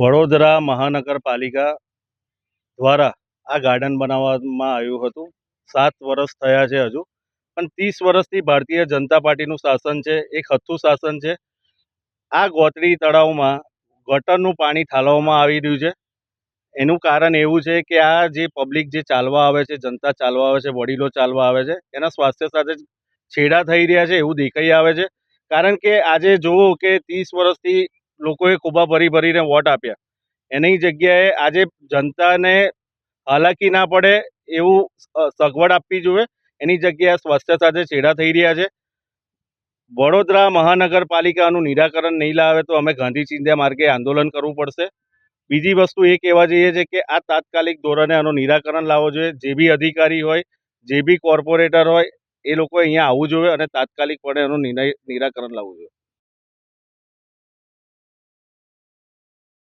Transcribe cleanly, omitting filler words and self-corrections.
વડોદરા મહાનગરપાલિકા દ્વારા આ ગાર્ડન બનાવવામાં આવ્યું હતું. 7 વર્ષ થયા છે હજુ, પણ 30 વર્ષથી ભારતીય જનતા પાર્ટીનું શાસન છે. એક હથ્થું શાસન છે. આ ગોત્રી તળાવમાં ગટરનું પાણી ઠાલવવામાં આવી રહ્યું છે. એનું કારણ એવું છે કે આ જે પબ્લિક જે ચાલવા આવે છે, જનતા ચાલવા આવે છે, વડીલો ચાલવા આવે છે, એના સ્વાસ્થ્ય સાથે છેડા થઈ રહ્યા છે એવું દેખાઈ આવે છે. કારણ કે આજે જુઓ કે 30 વર્ષથી લોકોએ ખોબા ભરીને વોટ આપ્યા, એની જગ્યાએ આજે જનતાને હાલાકી ના પડે એવું સગવડ આપવી જોઈએ. એની જગ્યાએ સ્વાસ્થ્ય સાથે છેડા થઈ રહ્યા છે. વડોદરા મહાનગરપાલિકાનું નિરાકરણ નહીં લાવે તો અમે ગાંધી ચિંધ્યા માર્ગે આંદોલન કરવું પડશે. બીજી વસ્તુ એ કહેવા જઈએ છે કે આ તાત્કાલિક ધોરણે આનું નિરાકરણ લાવવું જોઈએ. જે બી અધિકારી હોય, જે બી કોર્પોરેટર હોય, એ લોકો અહીંયા આવવું જોઈએ અને તાત્કાલિકપણે એનું નિરાકરણ લાવવું જોઈએ.